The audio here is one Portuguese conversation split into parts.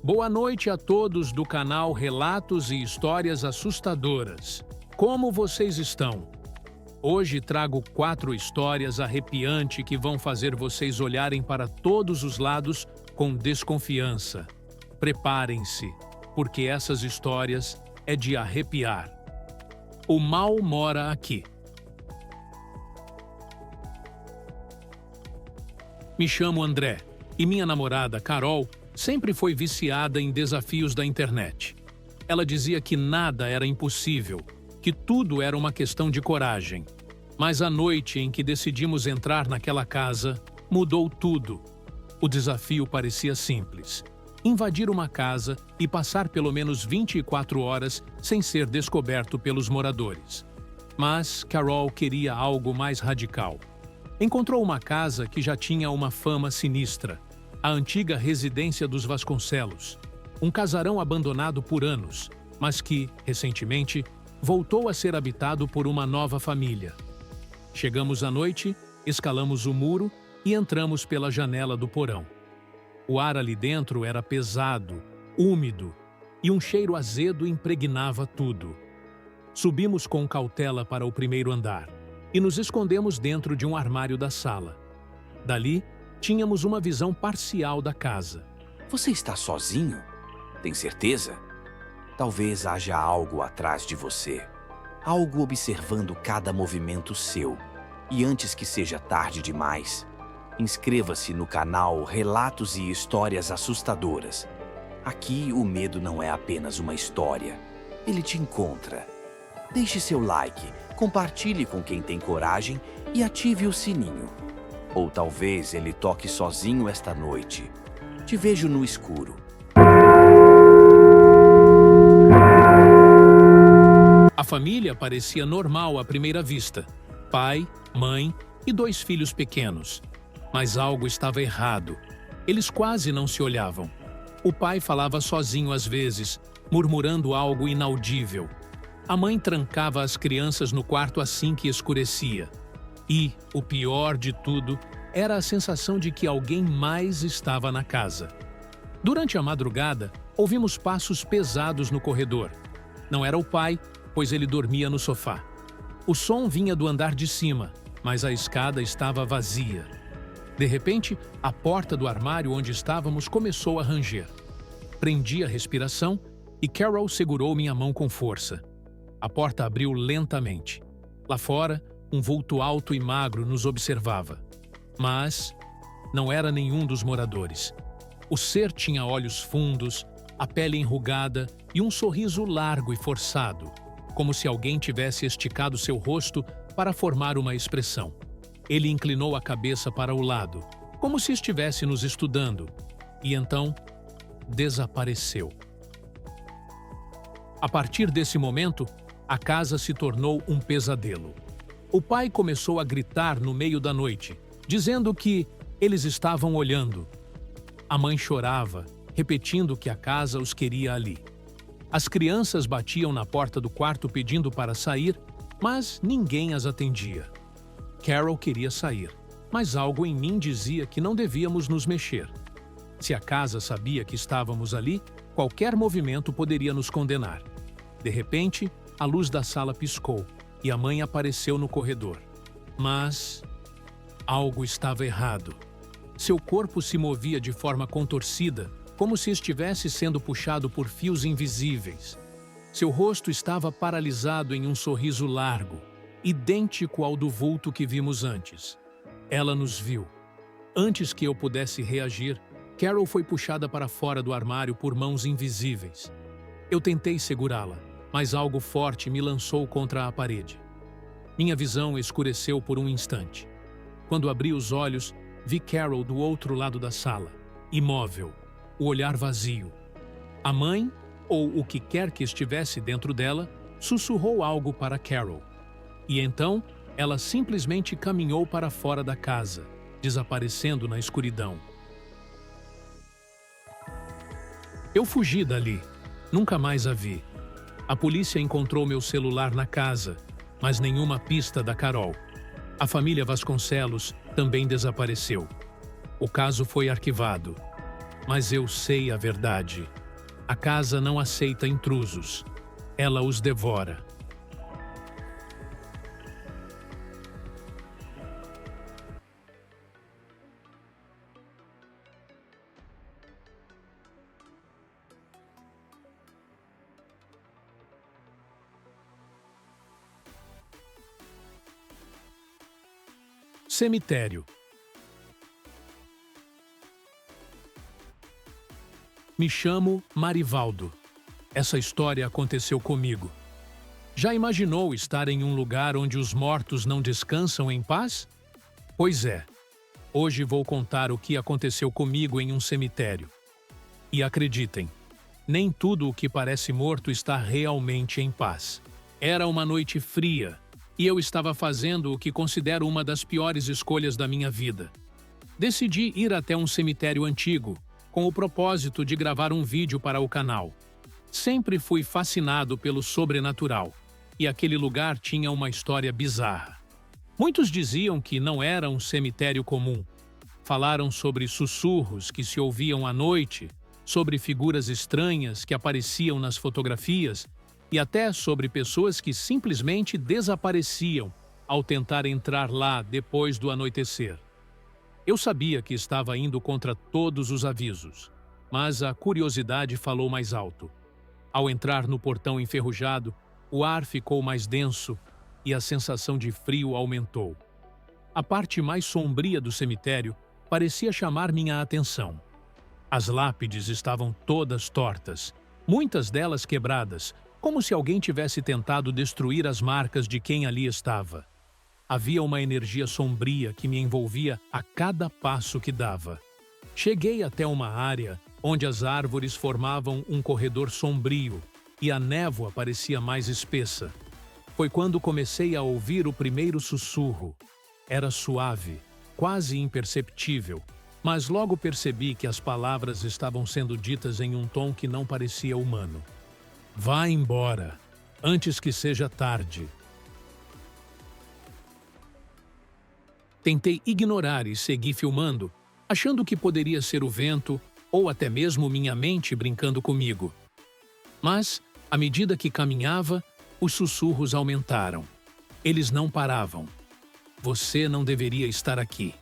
Boa noite a todos do canal Relatos e Histórias Assustadoras. Como vocês estão? Hoje trago 4 histórias arrepiantes que vão fazer vocês olharem para todos os lados com desconfiança. Preparem-se, porque essas histórias é de arrepiar. O mal mora aqui. Me chamo André e minha namorada Carol sempre foi viciada em desafios da internet. Ela dizia que nada era impossível, que tudo era uma questão de coragem. Mas a noite em que decidimos entrar naquela casa, mudou tudo. O desafio parecia simples: invadir uma casa e passar pelo menos 24 horas sem ser descoberto pelos moradores. Mas Carol queria algo mais radical. Encontrou uma casa que já tinha uma fama sinistra: a antiga residência dos Vasconcelos, um casarão abandonado por anos, mas que, recentemente, voltou a ser habitado por uma nova família. Chegamos à noite, escalamos o muro e entramos pela janela do porão. O ar ali dentro era pesado, úmido, e um cheiro azedo impregnava tudo. Subimos com cautela para o primeiro andar e nos escondemos dentro de um armário da sala. Dali, tínhamos uma visão parcial da casa. Você está sozinho? Tem certeza? Talvez haja algo atrás de você. Algo observando cada movimento seu. E antes que seja tarde demais, inscreva-se no canal Relatos e Histórias Assustadoras. Aqui o medo não é apenas uma história. Ele te encontra. Deixe seu like, compartilhe com quem tem coragem e ative o sininho. Ou talvez ele toque sozinho esta noite. Te vejo no escuro. A família parecia normal à primeira vista: pai, mãe e 2 filhos pequenos. Mas algo estava errado. Eles quase não se olhavam. O pai falava sozinho às vezes, murmurando algo inaudível. A mãe trancava as crianças no quarto assim que escurecia. E, o pior de tudo, era a sensação de que alguém mais estava na casa. Durante a madrugada, ouvimos passos pesados no corredor. Não era o pai, pois ele dormia no sofá. O som vinha do andar de cima, mas a escada estava vazia. De repente, a porta do armário onde estávamos começou a ranger. Prendi a respiração e Carol segurou minha mão com força. A porta abriu lentamente. Lá fora, um vulto alto e magro nos observava. Mas não era nenhum dos moradores. O ser tinha olhos fundos, a pele enrugada e um sorriso largo e forçado, como se alguém tivesse esticado seu rosto para formar uma expressão. Ele inclinou a cabeça para o lado, como se estivesse nos estudando, e então desapareceu. A partir desse momento, a casa se tornou um pesadelo. O pai começou a gritar no meio da noite, dizendo que eles estavam olhando. A mãe chorava, repetindo que a casa os queria ali. As crianças batiam na porta do quarto pedindo para sair, mas ninguém as atendia. Carol queria sair, mas algo em mim dizia que não devíamos nos mexer. Se a casa sabia que estávamos ali, qualquer movimento poderia nos condenar. De repente, a luz da sala piscou e a mãe apareceu no corredor. Mas algo estava errado. Seu corpo se movia de forma contorcida, como se estivesse sendo puxado por fios invisíveis. Seu rosto estava paralisado em um sorriso largo, idêntico ao do vulto que vimos antes. Ela nos viu. Antes que eu pudesse reagir, Carol foi puxada para fora do armário por mãos invisíveis. Eu tentei segurá-la, mas algo forte me lançou contra a parede. Minha visão escureceu por um instante. Quando abri os olhos, vi Carol do outro lado da sala, imóvel, o olhar vazio. A mãe, ou o que quer que estivesse dentro dela, sussurrou algo para Carol. E então, ela simplesmente caminhou para fora da casa, desaparecendo na escuridão. Eu fugi dali. Nunca mais a vi. A polícia encontrou meu celular na casa, mas nenhuma pista da Carol. A família Vasconcelos também desapareceu. O caso foi arquivado. Mas eu sei a verdade. A casa não aceita intrusos. Ela os devora. Cemitério. Me chamo Marivaldo. Essa história aconteceu comigo. Já imaginou estar em um lugar onde os mortos não descansam em paz? Pois é. Hoje vou contar o que aconteceu comigo em um cemitério. E acreditem, nem tudo o que parece morto está realmente em paz. Era uma noite fria e eu estava fazendo o que considero uma das piores escolhas da minha vida. Decidi ir até um cemitério antigo, com o propósito de gravar um vídeo para o canal. Sempre fui fascinado pelo sobrenatural, e aquele lugar tinha uma história bizarra. Muitos diziam que não era um cemitério comum. Falaram sobre sussurros que se ouviam à noite, sobre figuras estranhas que apareciam nas fotografias e até sobre pessoas que simplesmente desapareciam ao tentar entrar lá depois do anoitecer. Eu sabia que estava indo contra todos os avisos, mas a curiosidade falou mais alto. Ao entrar no portão enferrujado, o ar ficou mais denso e a sensação de frio aumentou. A parte mais sombria do cemitério parecia chamar minha atenção. As lápides estavam todas tortas, muitas delas quebradas, como se alguém tivesse tentado destruir as marcas de quem ali estava. Havia uma energia sombria que me envolvia a cada passo que dava. Cheguei até uma área onde as árvores formavam um corredor sombrio e a névoa parecia mais espessa. Foi quando comecei a ouvir o primeiro sussurro. Era suave, quase imperceptível, mas logo percebi que as palavras estavam sendo ditas em um tom que não parecia humano. Vá embora, antes que seja tarde. Tentei ignorar e segui filmando, achando que poderia ser o vento ou até mesmo minha mente brincando comigo. Mas, à medida que caminhava, os sussurros aumentaram. Eles não paravam. Você não deveria estar aqui.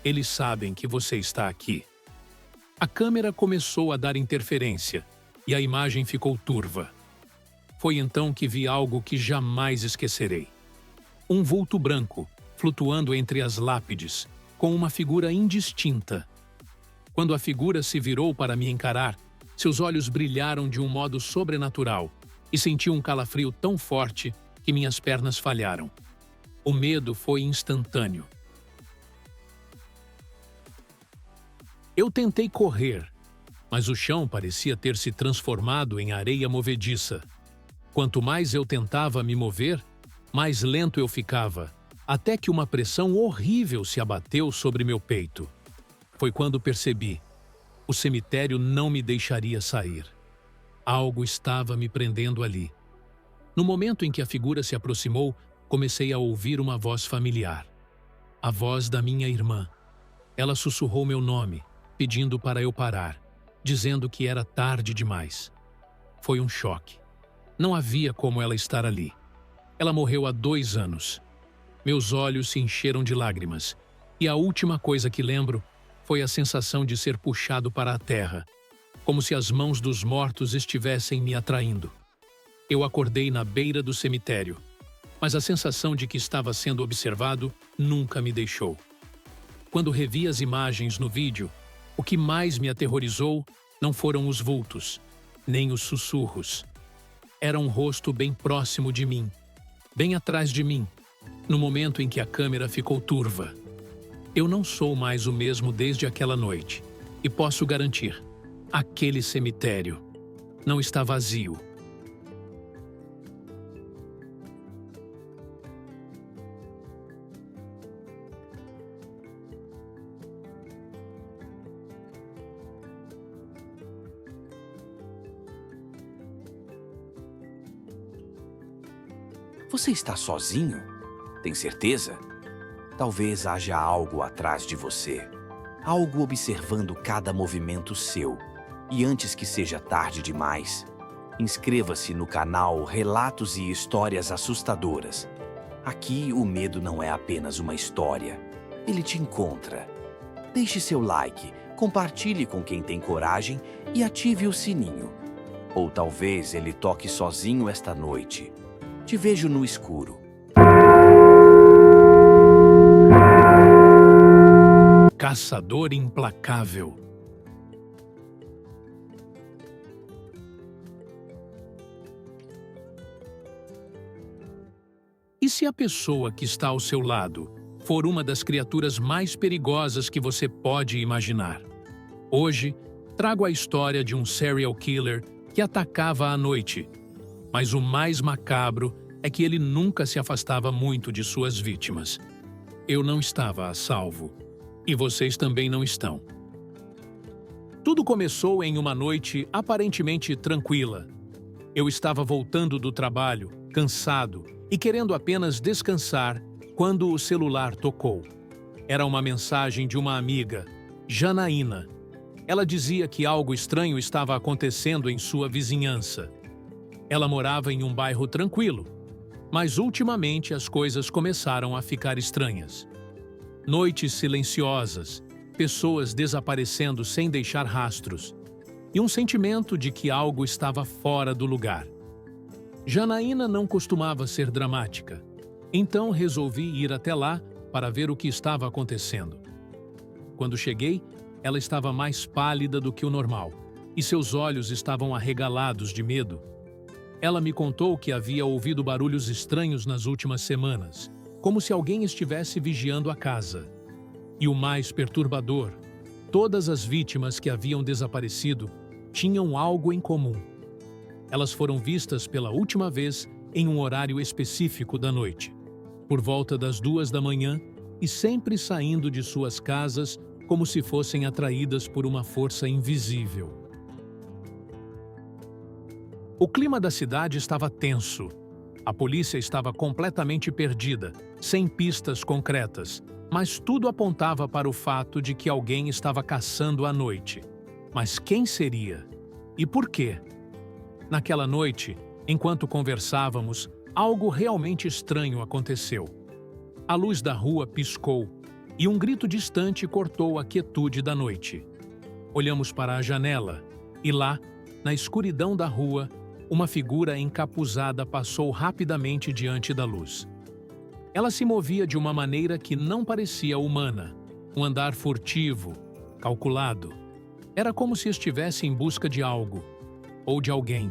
Eles sabem que você está aqui. A câmera começou a dar interferência e a imagem ficou turva. Foi então que vi algo que jamais esquecerei. Um vulto branco, flutuando entre as lápides, com uma figura indistinta. Quando a figura se virou para me encarar, seus olhos brilharam de um modo sobrenatural e senti um calafrio tão forte que minhas pernas falharam. O medo foi instantâneo. Eu tentei correr, mas o chão parecia ter se transformado em areia movediça. Quanto mais eu tentava me mover, mais lento eu ficava, até que uma pressão horrível se abateu sobre meu peito. Foi quando percebi. O cemitério não me deixaria sair. Algo estava me prendendo ali. No momento em que a figura se aproximou, comecei a ouvir uma voz familiar. A voz da minha irmã. Ela sussurrou meu nome, pedindo para eu parar, dizendo que era tarde demais. Foi um choque. Não havia como ela estar ali. Ela morreu há 2 anos. Meus olhos se encheram de lágrimas, e a última coisa que lembro foi a sensação de ser puxado para a terra, como se as mãos dos mortos estivessem me atraindo. Eu acordei na beira do cemitério, mas a sensação de que estava sendo observado nunca me deixou. Quando revi as imagens no vídeo, o que mais me aterrorizou não foram os vultos, nem os sussurros. Era um rosto bem próximo de mim, bem atrás de mim, no momento em que a câmera ficou turva. Eu não sou mais o mesmo desde aquela noite, e posso garantir, aquele cemitério não está vazio. Você está sozinho? Tem certeza? Talvez haja algo atrás de você. algo observando cada movimento seu. E antes que seja tarde demais, inscreva-se no canal Relatos e Histórias Assustadoras. Aqui o medo não é apenas uma história, ele te encontra. Deixe seu like, compartilhe com quem tem coragem e ative o sininho. Ou talvez ele toque sozinho esta noite. Te vejo no escuro. Caçador implacável. E se a pessoa que está ao seu lado for uma das criaturas mais perigosas que você pode imaginar? Hoje, trago a história de um serial killer que atacava à noite. Mas o mais macabro é que ele nunca se afastava muito de suas vítimas. Eu não estava a salvo. E vocês também não estão. Tudo começou em uma noite aparentemente tranquila. Eu estava voltando do trabalho, cansado e querendo apenas descansar, quando o celular tocou. Era uma mensagem de uma amiga, Janaína. Ela dizia que algo estranho estava acontecendo em sua vizinhança. Ela morava em um bairro tranquilo, mas ultimamente as coisas começaram a ficar estranhas. Noites silenciosas, pessoas desaparecendo sem deixar rastros, e um sentimento de que algo estava fora do lugar. Janaína não costumava ser dramática, então resolvi ir até lá para ver o que estava acontecendo. Quando cheguei, ela estava mais pálida do que o normal, e seus olhos estavam arregalados de medo. Ela me contou que havia ouvido barulhos estranhos nas últimas semanas, como se alguém estivesse vigiando a casa. E o mais perturbador, todas as vítimas que haviam desaparecido tinham algo em comum. Elas foram vistas pela última vez em um horário específico da noite, por volta das 2 da manhã, e sempre saindo de suas casas como se fossem atraídas por uma força invisível. O clima da cidade estava tenso. A polícia estava completamente perdida, sem pistas concretas, mas tudo apontava para o fato de que alguém estava caçando à noite. Mas quem seria? E por quê? Naquela noite, enquanto conversávamos, algo realmente estranho aconteceu. A luz da rua piscou e um grito distante cortou a quietude da noite. Olhamos para a janela e lá, na escuridão da rua, uma figura encapuzada passou rapidamente diante da luz. Ela se movia de uma maneira que não parecia humana, um andar furtivo, calculado. Era como se estivesse em busca de algo, ou de alguém.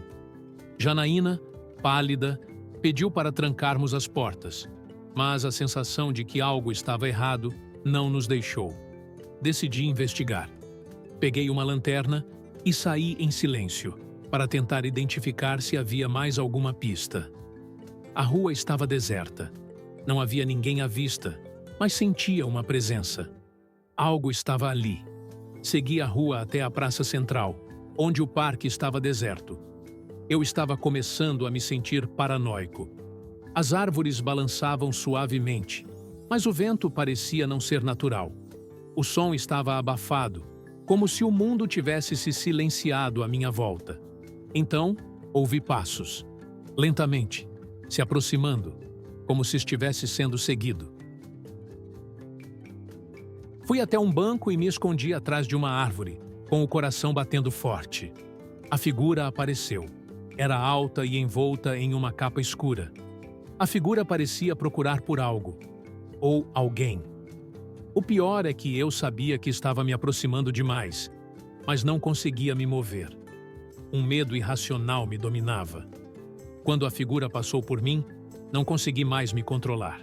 Janaína, pálida, pediu para trancarmos as portas, mas a sensação de que algo estava errado não nos deixou. Decidi investigar. Peguei uma lanterna e saí em silêncio, para tentar identificar se havia mais alguma pista. A rua estava deserta. Não havia ninguém à vista, mas sentia uma presença. Algo estava ali. Segui a rua até a praça central, onde o parque estava deserto. Eu estava começando a me sentir paranoico. As árvores balançavam suavemente, mas o vento parecia não ser natural. O som estava abafado, como se o mundo tivesse se silenciado à minha volta. Então, ouvi passos, lentamente, se aproximando, como se estivesse sendo seguido. Fui até um banco e me escondi atrás de uma árvore, com o coração batendo forte. A figura apareceu. Era alta e envolta em uma capa escura. A figura parecia procurar por algo, ou alguém. O pior é que eu sabia que estava me aproximando demais, mas não conseguia me mover. Um medo irracional me dominava. Quando a figura passou por mim, não consegui mais me controlar.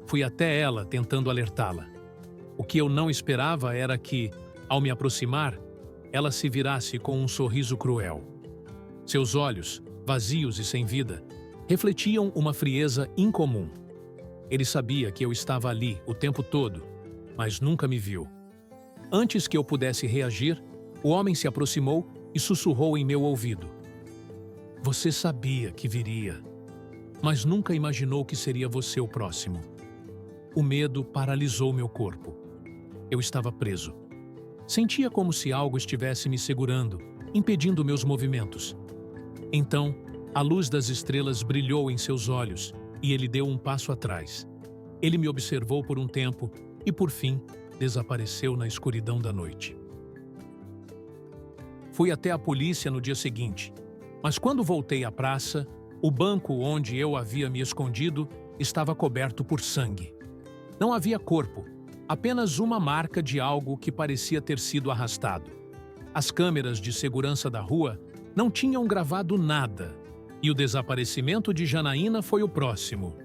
Fui até ela tentando alertá-la. O que eu não esperava era que, ao me aproximar, ela se virasse com um sorriso cruel. Seus olhos, vazios e sem vida, refletiam uma frieza incomum. Ele sabia que eu estava ali o tempo todo, mas nunca me viu. Antes que eu pudesse reagir, o homem se aproximou e sussurrou em meu ouvido. Você sabia que viria, mas nunca imaginou que seria você o próximo. O medo paralisou meu corpo. Eu estava preso, Sentia como se algo estivesse me segurando, impedindo meus movimentos. Então, a luz das estrelas brilhou em seus olhos e ele deu um passo atrás. Ele me observou por um tempo e, por fim, desapareceu na escuridão da noite. Fui até a polícia no dia seguinte, mas quando voltei à praça, o banco onde eu havia me escondido estava coberto por sangue. Não havia corpo, apenas uma marca de algo que parecia ter sido arrastado. As câmeras de segurança da rua não tinham gravado nada, e o desaparecimento de Janaína foi o próximo.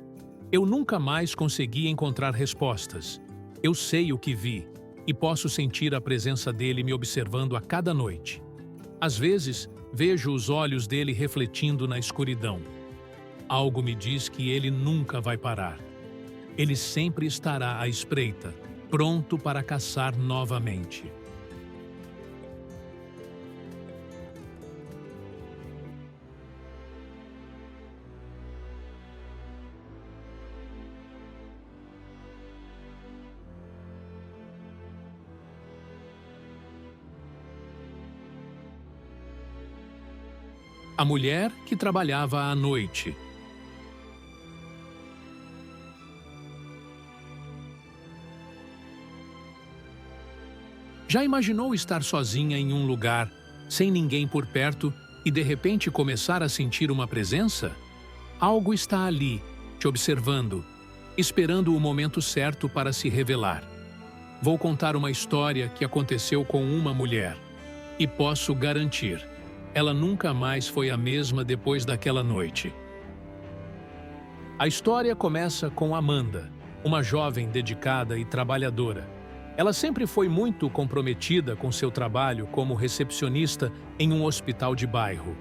Eu nunca mais consegui encontrar respostas. Eu sei o que vi, e posso sentir a presença dele me observando a cada noite. Às vezes, vejo os olhos dele refletindo na escuridão. Algo me diz que ele nunca vai parar. Ele sempre estará à espreita, pronto para caçar novamente. A mulher que trabalhava à noite. Já imaginou estar sozinha em um lugar, sem ninguém por perto, e de repente começar a sentir uma presença? Algo está ali, te observando, esperando o momento certo para se revelar. Vou contar uma história que aconteceu com uma mulher. E posso garantir, ela nunca mais foi a mesma depois daquela noite. A história começa com Amanda, uma jovem dedicada e trabalhadora. Ela sempre foi muito comprometida com seu trabalho como recepcionista em um hospital de bairro.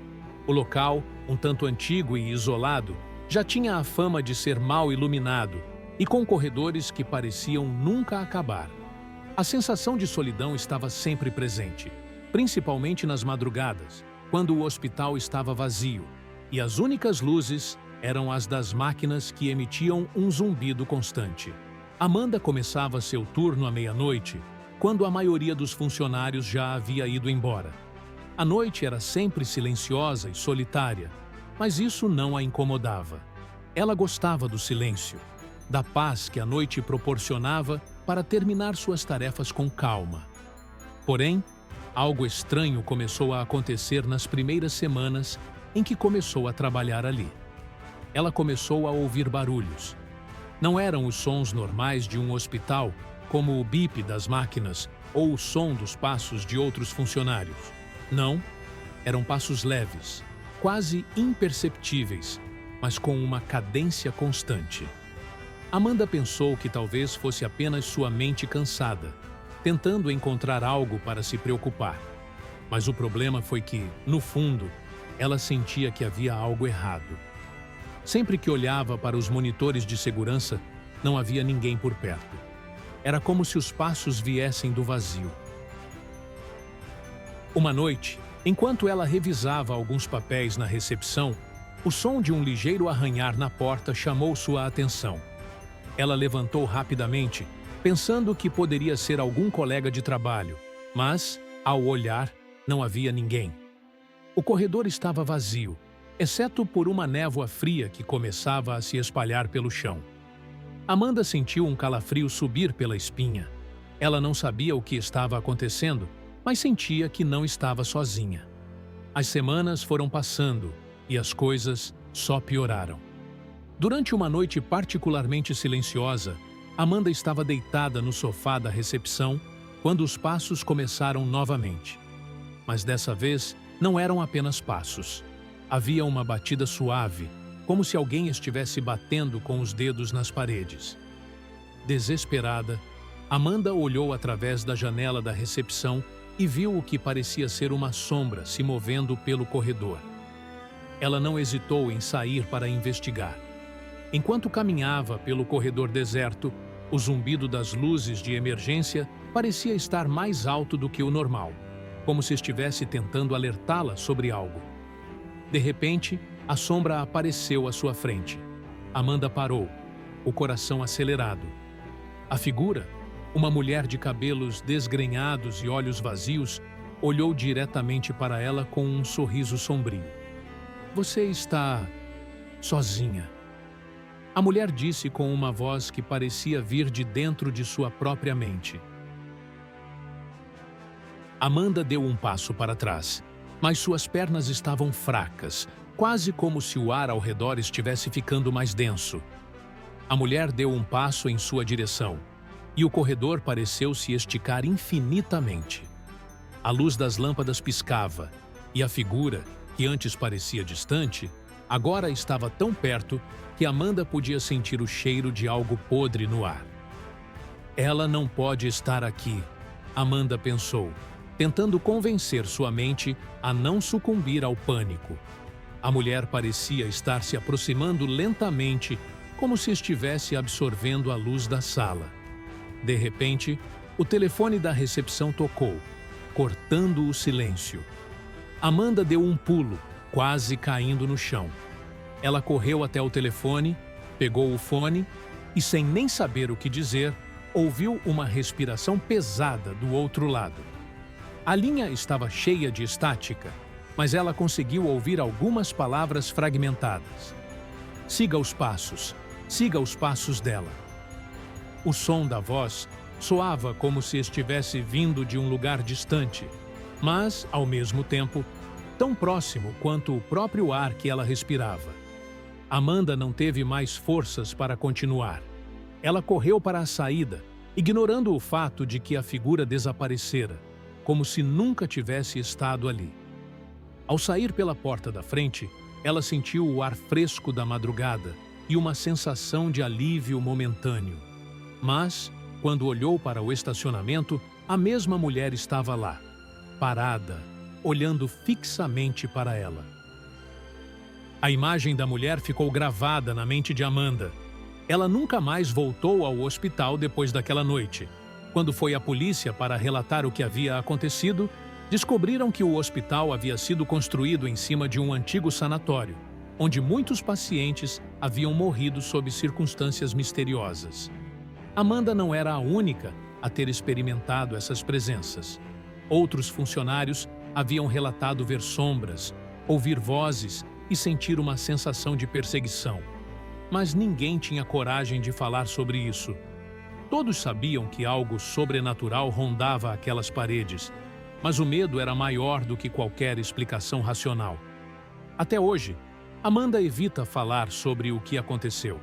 O local, um tanto antigo e isolado, já tinha a fama de ser mal iluminado e com corredores que pareciam nunca acabar. A sensação de solidão estava sempre presente, principalmente nas madrugadas, quando o hospital estava vazio, e as únicas luzes eram as das máquinas que emitiam um zumbido constante. Amanda começava seu turno à meia-noite, quando a maioria dos funcionários já havia ido embora. A noite era sempre silenciosa e solitária, mas isso não a incomodava. Ela gostava do silêncio, da paz que a noite proporcionava para terminar suas tarefas com calma. Porém, algo estranho começou a acontecer nas primeiras semanas em que começou a trabalhar ali. Ela começou a ouvir barulhos. Não eram os sons normais de um hospital, como o bip das máquinas ou o som dos passos de outros funcionários. Não, eram passos leves, quase imperceptíveis, mas com uma cadência constante. Amanda pensou que talvez fosse apenas sua mente cansada, tentando encontrar algo para se preocupar. Mas o problema foi que, no fundo, ela sentia que havia algo errado. Sempre que olhava para os monitores de segurança, não havia ninguém por perto. Era como se os passos viessem do vazio. Uma noite, enquanto ela revisava alguns papéis na recepção, o som de um ligeiro arranhar na porta chamou sua atenção. Ela levantou rapidamente, pensando que poderia ser algum colega de trabalho, mas, ao olhar, não havia ninguém. O corredor estava vazio, exceto por uma névoa fria que começava a se espalhar pelo chão. Amanda sentiu um calafrio subir pela espinha. Ela não sabia o que estava acontecendo, mas sentia que não estava sozinha. As semanas foram passando e as coisas só pioraram. Durante uma noite particularmente silenciosa, Amanda estava deitada no sofá da recepção quando os passos começaram novamente. Mas dessa vez, não eram apenas passos. Havia uma batida suave, como se alguém estivesse batendo com os dedos nas paredes. Desesperada, Amanda olhou através da janela da recepção e viu o que parecia ser uma sombra se movendo pelo corredor. Ela não hesitou em sair para investigar. Enquanto caminhava pelo corredor deserto, o zumbido das luzes de emergência parecia estar mais alto do que o normal, como se estivesse tentando alertá-la sobre algo. De repente, a sombra apareceu à sua frente. Amanda parou, o coração acelerado. A figura Uma mulher de cabelos desgrenhados e olhos vazios olhou diretamente para ela com um sorriso sombrio. Você está sozinha. A mulher disse com uma voz que parecia vir de dentro de sua própria mente. Amanda deu um passo para trás, mas suas pernas estavam fracas, quase como se o ar ao redor estivesse ficando mais denso. A mulher deu um passo em sua direção, e o corredor pareceu se esticar infinitamente. A luz das lâmpadas piscava, e a figura, que antes parecia distante, agora estava tão perto que Amanda podia sentir o cheiro de algo podre no ar. Ela não pode estar aqui, Amanda pensou, tentando convencer sua mente a não sucumbir ao pânico. A mulher parecia estar se aproximando lentamente, como se estivesse absorvendo a luz da sala. De repente, o telefone da recepção tocou, cortando o silêncio. Amanda deu um pulo, quase caindo no chão. Ela correu até o telefone, pegou o fone e, sem nem saber o que dizer, ouviu uma respiração pesada do outro lado. A linha estava cheia de estática, mas ela conseguiu ouvir algumas palavras fragmentadas. Siga os passos dela. O som da voz soava como se estivesse vindo de um lugar distante, mas, ao mesmo tempo, tão próximo quanto o próprio ar que ela respirava. Amanda não teve mais forças para continuar. Ela correu para a saída, ignorando o fato de que a figura desaparecera, como se nunca tivesse estado ali. Ao sair pela porta da frente, ela sentiu o ar fresco da madrugada e uma sensação de alívio momentâneo. Mas, quando olhou para o estacionamento, a mesma mulher estava lá, parada, olhando fixamente para ela. A imagem da mulher ficou gravada na mente de Amanda. Ela nunca mais voltou ao hospital depois daquela noite. Quando foi à polícia para relatar o que havia acontecido, descobriram que o hospital havia sido construído em cima de um antigo sanatório, onde muitos pacientes haviam morrido sob circunstâncias misteriosas. Amanda não era a única a ter experimentado essas presenças. Outros funcionários haviam relatado ver sombras, ouvir vozes e sentir uma sensação de perseguição. Mas ninguém tinha coragem de falar sobre isso. Todos sabiam que algo sobrenatural rondava aquelas paredes, mas o medo era maior do que qualquer explicação racional. Até hoje, Amanda evita falar sobre o que aconteceu.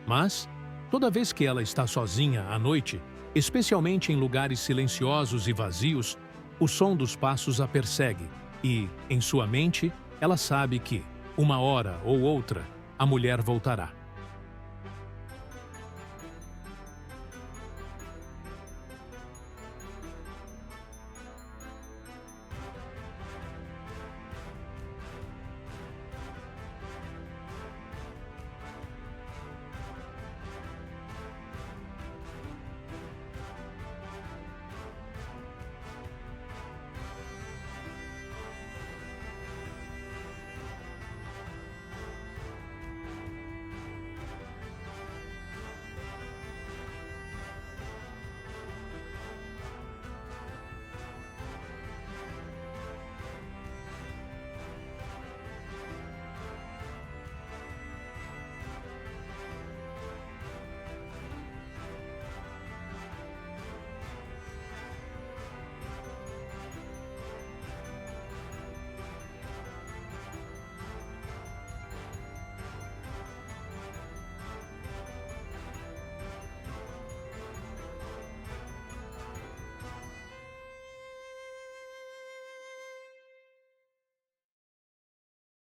Mas, toda vez que ela está sozinha à noite, especialmente em lugares silenciosos e vazios, o som dos passos a persegue e, em sua mente, ela sabe que, uma hora ou outra, a mulher voltará.